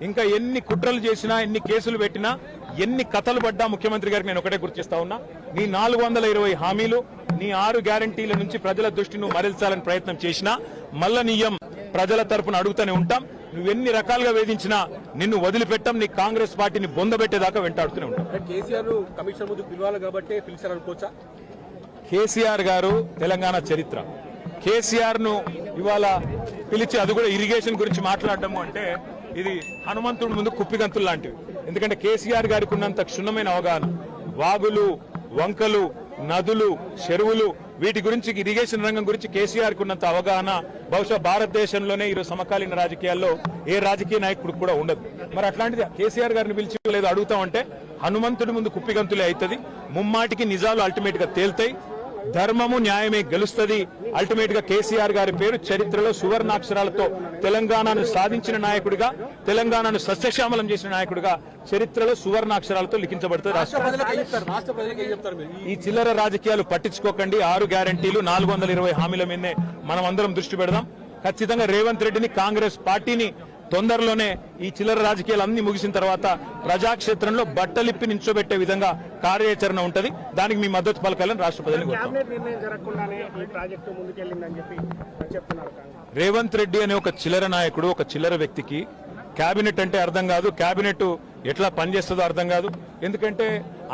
ఇంకా ఎన్ని కుట్రలు చేసినా, ఎన్ని కేసులు పెట్టినా, ఎన్ని కథలు పడ్డా ముఖ్యమంత్రి గారికి నేను ఒకటే గుర్తిస్తా ఉన్నా, నీ 420 హామీలు, నీ 6 గ్యారంటీల నుంచి ప్రజల దృష్టి నువ్వు మరల్చాలని ప్రయత్నం చేసినా మల్ల నీయం ప్రజల తరపున అడుగుతూనే ఉంటాం. నువ్వెన్ని రకాలుగా వేధించినా నిన్ను వదిలిపెట్టాం. నీ కాంగ్రెస్ పార్టీని బొందబెట్టేదాకా వెంటాడుతూనే ఉంటాం. కేసీఆర్ కమిషన్ ముందు పిలవాలి కాబట్టి పిలిచారనుకోవచ్చా? కేసీఆర్ గారు తెలంగాణ చరిత్ర. కేసీఆర్ ను ఇవాళ పిలిచి అది కూడా ఇరిగేషన్ గురించి మాట్లాడటము అంటే ఇది హనుమంతుడి ముందు కుప్పిగంతులు లాంటివి. ఎందుకంటే కేసీఆర్ గారికి ఉన్నంత క్షుణ్ణమైన అవగాహన, వాగులు, వంకలు, నదులు, చెరువులు, వీటి గురించి, ఇరిగేషన్ రంగం గురించి కేసీఆర్ కు ఉన్నంత అవగాహన బహుశా భారతదేశంలోనే ఈరోజు సమకాలీన రాజకీయాల్లో ఏ రాజకీయ నాయకుడు కూడా ఉండదు. మరి అట్లాంటిది కేసీఆర్ గారిని పిలిచి లేదు అడుగుతామంటే హనుమంతుడి ముందు కుప్పిగంతులే అవుతుంది. ముమ్మాటికి నిజాలు అల్టిమేట్ గా తేల్తాయి. ధర్మము న్యాయమే గెలుస్తుంది. అల్టిమేట్ గా కేసీఆర్ గారి పేరు చరిత్రలో సువర్ణాక్షరాలతో తెలంగాణను సాధించిన నాయకుడిగా, తెలంగాణను సస్యశ్యామలం చేసిన నాయకుడిగా చరిత్రలో సువర్ణాక్షరాలతో లిఖించబడుతుంది. ఈ చిల్లర రాజకీయాలు పట్టించుకోకండి. 6 గ్యారంటీలు, 420 హామీల మీదనే మనం అందరం దృష్టి పెడదాం. ఖచ్చితంగా రేవంత్ రెడ్డిని, కాంగ్రెస్ పార్టీని తొందరలోనే ఈ చిల్లర రాజకీయాలు అన్ని ముగిసిన తర్వాత ప్రజాక్షేత్రంలో బట్టలిప్పి నించోబెట్టే విధంగా కార్యాచరణ ఉంటది. దానికి మీ మద్దతు పలకాలని రాష్ట్ర ప్రజలకు రేవంత్ రెడ్డి అనే ఒక చిల్లర నాయకుడు, ఒక చిల్లర వ్యక్తికి కేబినెట్ అంటే అర్థం కాదు, కేబినెట్ ఎట్లా పనిచేస్తుందో అర్థం కాదు. ఎందుకంటే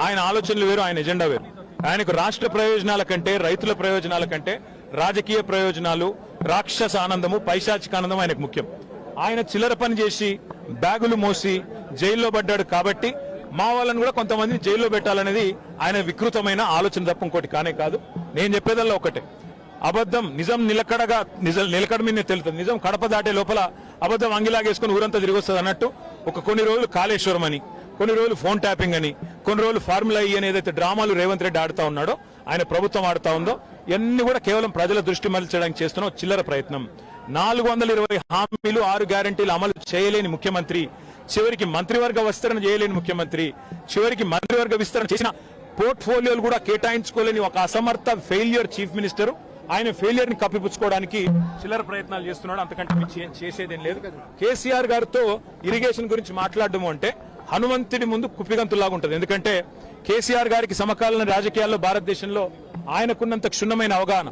ఆయన ఆలోచనలు వేరు, ఆయన ఎజెండా వేరు. ఆయనకు రాష్ట్ర ప్రయోజనాల కంటే, రైతుల ప్రయోజనాల కంటే రాజకీయ ప్రయోజనాలు, రాక్షస ఆనందము, పైశాచిక ఆనందం ఆయనకు ముఖ్యం. ఆయన చిల్లర పని చేసి బ్యాగులు మోసి జైల్లో పడ్డాడు కాబట్టి మా వాళ్ళని కూడా కొంతమందిని జైల్లో పెట్టాలనేది ఆయన వికృతమైన ఆలోచన తప్ప ఇంకోటి కానే కాదు. నేను చెప్పేదల్లా ఒకటే, అబద్ధం నిజం నిలకడ మీద తెలుస్తుంది. నిజం కడప దాటే లోపల అబద్ధం అంగిలాగేసుకుని ఊరంతా తిరిగి వస్తుంది అన్నట్టు కొన్ని రోజులు కాళేశ్వరం అని, కొన్ని రోజులు ఫోన్ ట్యాపింగ్ అని, కొన్ని రోజులు ఫార్ములా ఈ అని ఏదైతే డ్రామాలు రేవంత్ రెడ్డి ఆడుతా ఉన్నాడో, ఆయన ప్రభుత్వం ఆడుతా ఉందో, ఇవన్నీ కూడా కేవలం ప్రజల దృష్టి మరల్చడానికి చేస్తున్న చిల్లర ప్రయత్నం. 420 హామీలు, 6 గ్యారంటీలు అమలు చేయలేని ముఖ్యమంత్రి, చివరికి మంత్రివర్గ విస్తరణ చేయలేని ముఖ్యమంత్రి, చివరికి మంత్రివర్గ విస్తరణ చేసిన పోర్ట్ఫోలియోలు కూడా కేటాయించుకోలేని ఒక అసమర్థ ఫెయిల్యూర్ చీఫ్ మినిస్టర్. ఆయన ఫెయిల్యూర్ ని కప్పిపుచ్చుకోవడానికి చిల్లర ప్రయత్నాలు చేస్తున్నాడు. అంతకంటే మించి చేసేదేం లేదు. కేసీఆర్ గారితో ఇరిగేషన్ గురించి మాట్లాడడం అంటే హనుమంతుడి ముందు కుప్పిగంతులాగా ఉంటుంది. ఎందుకంటే కేసీఆర్ గారికి సమకాలీన రాజకీయాల్లో భారతదేశంలో ఆయనకున్నంత క్షుణ్ణమైన అవగాహన,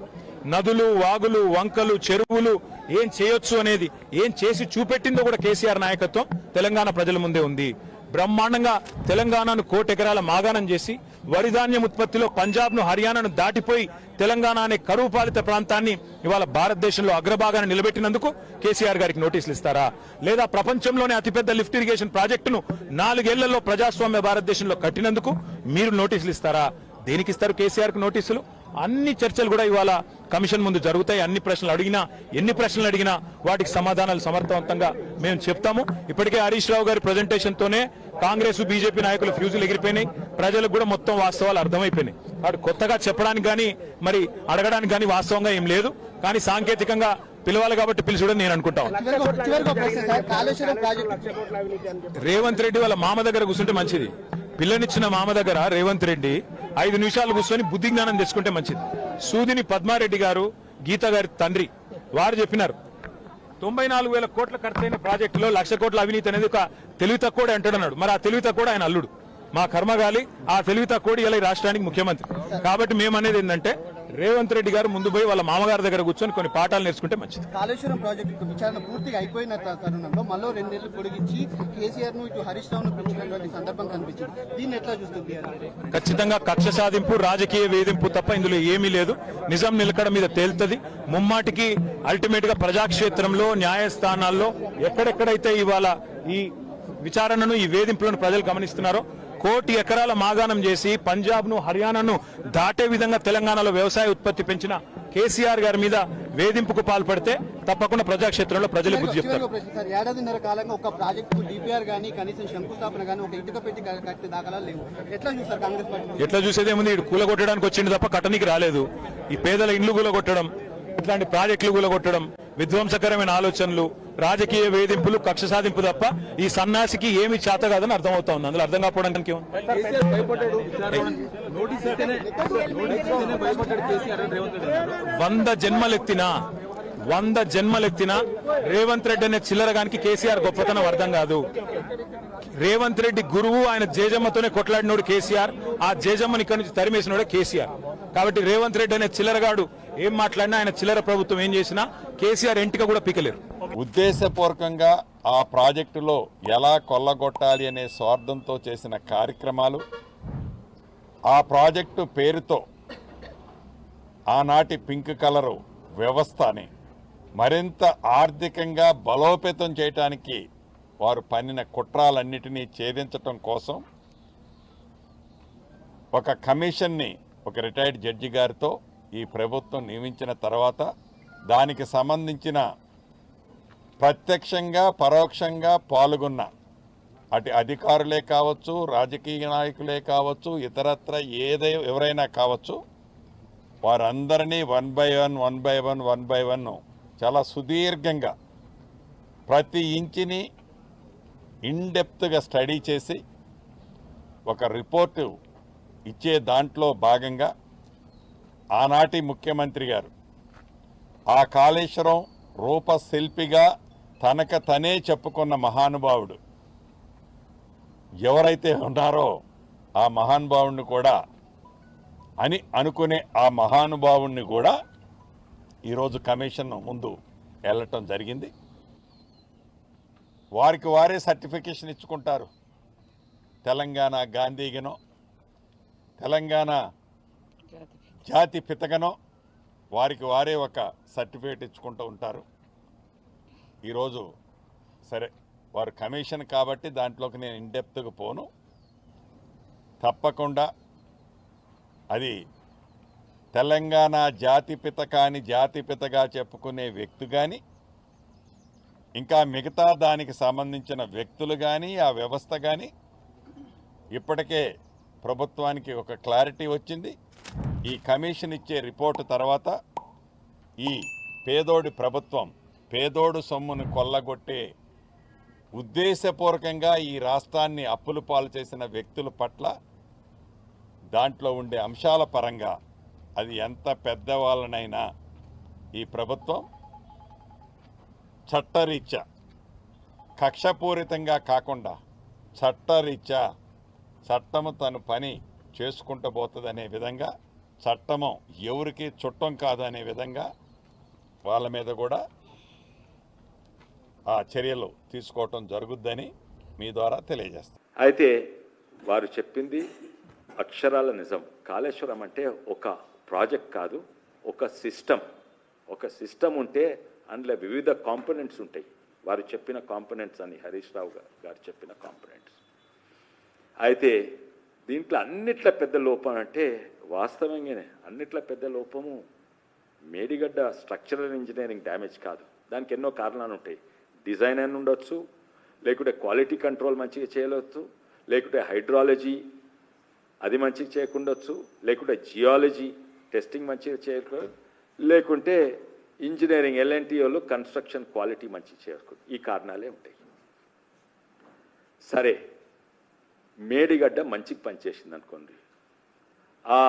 నదులు, వాగులు, వంకలు, చెరువులు ఏం చేయొచ్చు అనేది, ఏం చేసి చూపెట్టిందో కూడా కేసీఆర్ నాయకత్వం తెలంగాణ ప్రజల ముందే ఉంది. బ్రహ్మాండంగా తెలంగాణను 1 కోటి ఎకరాల మాగాణం చేసి వరిధాన్యం ఉత్పత్తిలో పంజాబ్ ను, హర్యానాను దాటిపోయి తెలంగాణ అనే కరువు పాలిత ప్రాంతాన్ని ఇవాళ భారతదేశంలో అగ్రభాగాన్ని నిలబెట్టినందుకు కేసీఆర్ గారికి నోటీసులు ఇస్తారా? లేదా ప్రపంచంలోనే అతిపెద్ద లిఫ్ట్ ఇరిగేషన్ ప్రాజెక్టును 4 ఏళ్లలో ప్రజాస్వామ్య భారతదేశంలో కట్టినందుకు మీరు నోటీసులు ఇస్తారా? దేనికి ఇస్తారు కేసీఆర్ కు నోటీసులు? అన్ని చర్చలు కూడా ఇవాళ కమిషన్ ముందు జరుగుతాయి. అన్ని ప్రశ్నలు అడిగినా, ఎన్ని ప్రశ్నలు అడిగినా వాటికి సమాధానాలు సమర్థవంతంగా మేము చెప్తాము. ఇప్పటికే హరీష్ రావు గారి ప్రజెంటేషన్ తోనే కాంగ్రెస్, బీజేపీ నాయకుల ఫ్యూజులు ఎగిరిపోయినాయి. ప్రజలకు కూడా మొత్తం వాస్తవాలు అర్థమైపోయినాయి. వాడు కొత్తగా చెప్పడానికి గానీ, మరి అడగడానికి గానీ వాస్తవంగా ఏం లేదు. కానీ సాంకేతికంగా పిలవాలి కాబట్టి పిలిచుడని నేను అనుకుంటాను. రేవంత్ రెడ్డి వాళ్ళ మామ దగ్గర కూర్చుంటే మంచిది. పిల్లనిచ్చిన మామ దగ్గర రేవంత్ రెడ్డి 5 నిమిషాలు కూర్చొని బుద్ధి జ్ఞానం తెచ్చుకుంటే మంచిది. సూదిని పద్మారెడ్డి గారు, గీత గారి తండ్రి, వారు చెప్పినారు 94,000 కోట్ల ఖర్చైన ప్రాజెక్టులో 1,00,000 కోట్ల అవినీతి అనేది ఒక తెలివి తక్కువ అంటాడన్నాడు. మరి ఆ తెలివి తక్కువ ఆయన అల్లుడు. మా కర్మగాలి ఆ తెలివి తక్కువ ఇలా ఈ రాష్ట్రానికి ముఖ్యమంత్రి. కాబట్టి మేము అనేది ఏంటంటే రేవంత్ రెడ్డి గారు ముందు పోయి వాళ్ళ మామగారి దగ్గర కూర్చొని కొన్ని పాఠాలు నేర్చుకుంటే మంచిది. కాళేశ్వరం ప్రాజెక్టు విచారణ పూర్తిగా అయిపోయిన తరుణంలో మళ్ళీ 2 నెలలు పొడిగించి కేసీఆర్ ను ఇటు హరీష్ రావును పిలిచినటువంటి సందర్భం కనిపించింది. దీన్ని ఎట్లా చూస్తుంది? ఖచ్చితంగా కక్ష సాధింపు, రాజకీయ వేధింపు తప్ప ఇందులో ఏమీ లేదు. నిజం నిలకడ మీద తేలుతుంది. ముమ్మాటికి అల్టిమేట్ గా ప్రజాక్షేత్రంలో, న్యాయస్థానాల్లో ఎక్కడెక్కడైతే ఇవాళ ఈ విచారణను, ఈ వేధింపులను ప్రజలు గమనిస్తున్నారో, 1 కోటి ఎకరాల మాగాణం చేసి పంజాబ్ ను, హర్యానాను దాటే విధంగా తెలంగాణలో వ్యవసాయ ఉత్పత్తి పెంచిన కేసీఆర్ గారి మీద వేధింపుకు పాల్పడితే తప్పకుండా ప్రజాక్షేత్రంలో ప్రజలు బుద్ధి చెప్తారు. 1.5 కాలంగా ఒక ప్రాజెక్టు డిపిఆర్ గానీ, కనీసం శంకుస్థాపన గానీ, ఒక ఇటుక పెట్టి కట్టే దాఖలాలు లేవు. ఎట్లా చూస్తారు కాంగ్రెస్ పార్టీ? ఎట్లా చూసేదేముంది? ఇటు కూలగొట్టడానికి వచ్చింది తప్ప కట్టనికి రాలేదు. ఈ పేదల ఇండ్లు కూలగొట్టడం, ఇట్లాంటి ప్రాజెక్టులు కూలగొట్టడం, విధ్వంసకరమైన ఆలోచనలు, రాజకీయ వేధింపులు, కక్ష సాధింపు తప్ప ఈ సన్నాసికి ఏమి చేత కాదని అర్థమవుతా ఉంది. అందులో అర్థం కాకపోవడానికి 100 జన్మలెత్తినా 100 జన్మలెత్తినా రేవంత్ రెడ్డి అనే చిల్లరగానికి కేసీఆర్ గొప్పతనం అర్థం కాదు. రేవంత్ రెడ్డి గురువు, ఆయన జేజమ్మతోనే కొట్లాడినోడు కేసీఆర్, ఆ జేజమ్మని ఇక్కడి నుంచి తరిమేసినోడే కేసీఆర్. కాబట్టి రేవంత్ రెడ్డి అనే చిల్లరగాడు ఏం మాట్లాడినా, ఆయన చిల్లర ప్రభుత్వం ఏం చేసినా కేసీఆర్ ఎంటిక కూడా పీకలేరు. ఉద్దేశపూర్వకంగా ఆ ప్రాజెక్టులో ఎలా కొల్లగొట్టాలి అనే స్వార్థంతో చేసిన కార్యక్రమాలు, ఆ ప్రాజెక్టు పేరుతో ఆనాటి పింక్ కలరు వ్యవస్థని మరింత ఆర్థికంగా బలోపేతం చేయడానికి వారు పన్నిన కుట్రాలన్నిటినీ ఛేదించటం కోసం ఒక కమిషన్ని, ఒక రిటైర్డ్ జడ్జి గారితో ఈ ప్రభుత్వం నియమించిన తర్వాత దానికి సంబంధించిన ప్రత్యక్షంగా పరోక్షంగా పాల్గొన్న అటు అధికారులే కావచ్చు, రాజకీయ నాయకులే కావచ్చు, ఇతరత్ర ఎవరైనా కావచ్చు, వారందరినీ వన్ బై వన్ చాలా సుదీర్ఘంగా ప్రతి ఇంచిని ఇన్డెప్త్గా స్టడీ చేసి ఒక రిపోర్టు ఇచ్చే దాంట్లో భాగంగా ఆనాటి ముఖ్యమంత్రి గారు ఆ కాళేశ్వరం రూపశిల్పిగా తనే చెప్పుకున్న మహానుభావుడు ఎవరైతే ఉన్నారో ఆ మహానుభావుడిని కూడా అనుకునే ఆ మహానుభావుడిని కూడా ఈరోజు కమిషన్ ముందు వెళ్ళటం జరిగింది. వారికి వారే సర్టిఫికేషన్ ఇచ్చుకుంటారు. తెలంగాణ గాంధీగనో, తెలంగాణ జాతి పితగనో వారికి వారే ఒక సర్టిఫికేట్ ఇచ్చుకుంటూ ఉంటారు. ఈరోజు సరే, వారు కమిషన్ కాబట్టి దాంట్లోకి నేను ఇన్డెప్త్గా పోను. తప్పకుండా అది తెలంగాణ జాతిపిత కాని జాతిపితగా చెప్పుకునే వ్యక్తి కానీ, ఇంకా మిగతా దానికి సంబంధించిన వ్యక్తులు కానీ, ఆ వ్యవస్థ కానీ ఇప్పటికే ప్రభుత్వానికి ఒక క్లారిటీ వచ్చింది. ఈ కమిషన్ ఇచ్చే రిపోర్టు తర్వాత ఈ పేదోడి ప్రభుత్వం పేదోడు సొమ్మును కొల్లగొట్టే ఉద్దేశపూర్వకంగా ఈ రాష్ట్రాన్ని అప్పులు పాలు చేసిన వ్యక్తుల పట్ల దాంట్లో ఉండే అంశాల పరంగా అది ఎంత పెద్దవాళ్ళనైనా ఈ ప్రభుత్వం చట్టరీత్యా, కక్షపూరితంగా కాకుండా చట్టరీత్యా చట్టము తను పని చేసుకుంటూ పోతుందనే విధంగా, చట్టము ఎవరికి చుట్టం కాదనే విధంగా వాళ్ళ మీద కూడా ఆ చర్యలు తీసుకోవటం జరుగుద్దని మీ ద్వారా తెలియజేస్తాం. అయితే వారు చెప్పింది అక్షరాల నిజం. కాళేశ్వరం అంటే ఒక ప్రాజెక్ట్ కాదు, ఒక సిస్టమ్ ఉంటే అందులో వివిధ కాంపోనెంట్స్ ఉంటాయి. వారు చెప్పిన కాంపోనెంట్స్ అని హరీష్ రావు గారు చెప్పిన కాంపోనెంట్స్. అయితే దీంట్లో అన్నిట్ల పెద్ద లోపం అంటే వాస్తవంగానే అన్నిట్ల పెద్ద లోపము మేడిగడ్డ స్ట్రక్చరల్ ఇంజనీరింగ్ డ్యామేజ్ కాదు. దానికి ఎన్నో కారణాలు ఉంటాయి. డిజైన్ అని ఉండొచ్చు, లేకుంటే క్వాలిటీ కంట్రోల్ మంచిగా చేయవచ్చు, లేకుంటే హైడ్రాలజీ అది మంచిగా చేయకుండొచ్చు, లేకుంటే జియాలజీ టెస్టింగ్ మంచిగా చేయకూడదు, లేకుంటే ఇంజనీరింగ్ ఎల్ఎన్టీఓలు కన్స్ట్రక్షన్ క్వాలిటీ మంచిగా చేయకూడదు. ఈ కారణాలే ఉంటాయి. సరే, మేడిగడ్డ మంచిగా పనిచేసింది అనుకోండి, ఆ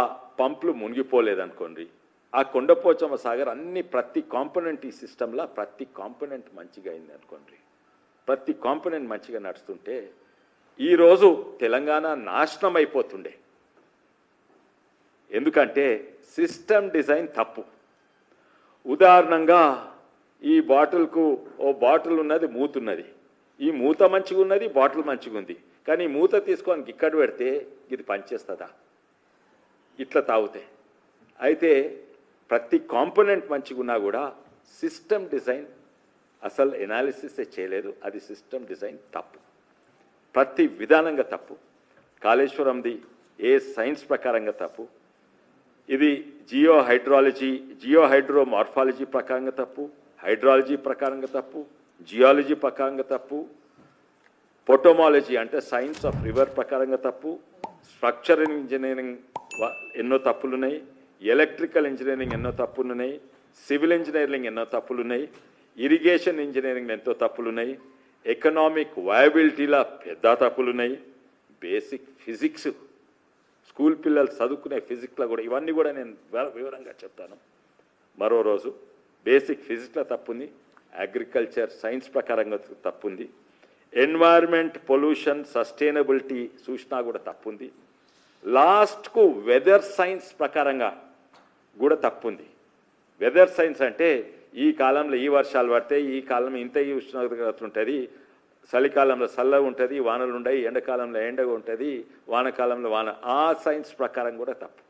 పంపులు మునిగిపోలేదనుకోండి, ఆ కొండపోచమ్మ సాగర్ ప్రతి కాంపోనెంట్ ఈ సిస్టంలో ప్రతి కాంపోనెంట్ మంచిగా అయింది అనుకోండి, ప్రతి కాంపోనెంట్ మంచిగా నడుస్తుంటే ఈరోజు తెలంగాణ నాశనం అయిపోతుండే. ఎందుకంటే సిస్టమ్ డిజైన్ తప్పు. ఉదాహరణంగా ఈ బాటిల్కు ఓ బాటిల్ ఉన్నది, మూతున్నది. ఈ మూత మంచిగా ఉన్నది, బాటిల్ మంచిగా ఉంది. కానీ ఈ మూత తీసుకొని ఇక్కడ పెడితే ఇది పనిచేస్తుందా? ఇట్లా తాగుతాయి. అయితే ప్రతి కాంపోనెంట్ మంచిగా ఉన్నా కూడా సిస్టమ్ డిజైన్ అసలు ఎనాలిసిసే చేయలేదు. అది సిస్టమ్ డిజైన్ తప్పు, ప్రతి విధానంగా తప్పు. కాళేశ్వరంది ఏ సైన్స్ ప్రకారంగా తప్పు, ఇది జియో హైడ్రో మార్ఫాలజీ ప్రకారంగా తప్పు, హైడ్రాలజీ ప్రకారంగా తప్పు, జియాలజీ ప్రకారంగా తప్పు, పొటోమాలజీ అంటే సైన్స్ ఆఫ్ రివర్ ప్రకారంగా తప్పు, స్ట్రక్చరల్ ఇంజనీరింగ్ ఎన్నో తప్పులున్నాయి, ఎలక్ట్రికల్ ఇంజనీరింగ్ ఎన్నో తప్పులున్నాయి, సివిల్ ఇంజనీరింగ్ ఎన్నో తప్పులున్నాయి, ఇరిగేషన్ ఇంజనీరింగ్ ఎంతో తప్పులున్నాయి, ఎకనామిక్ వయబిలిటీలా పెద్ద తప్పులున్నాయి, బేసిక్ ఫిజిక్స్ స్కూల్ పిల్లలు చదువుకునే ఫిజిక్స్లో కూడా ఇవన్నీ కూడా నేను వివరంగా చెప్తాను మరో రోజు. బేసిక్ ఫిజిక్స్లో తప్పుంది, అగ్రికల్చర్ సైన్స్ ప్రకారంగా తప్పుంది, ఎన్వైర్న్మెంట్ పొల్యూషన్ సస్టైనబిలిటీ చూసినా కూడా తప్పుంది, లాస్ట్కు వెదర్ సైన్స్ ప్రకారంగా కూడా తప్పుంది. వెదర్ సైన్స్ అంటే ఈ కాలంలో ఈ వర్షాలు పడతాయి, ఈ కాలంలో ఇంత ఈ ఉష్ణోగ్రత ఉంటుంది, చలికాలంలో చల్లగా ఉంటుంది, వానలు ఉంటాయి, ఎండాకాలంలో ఎండగా ఉంటుంది, వానకాలంలో వాన, ఆ సైన్స్ ప్రకారం కూడా తప్పు.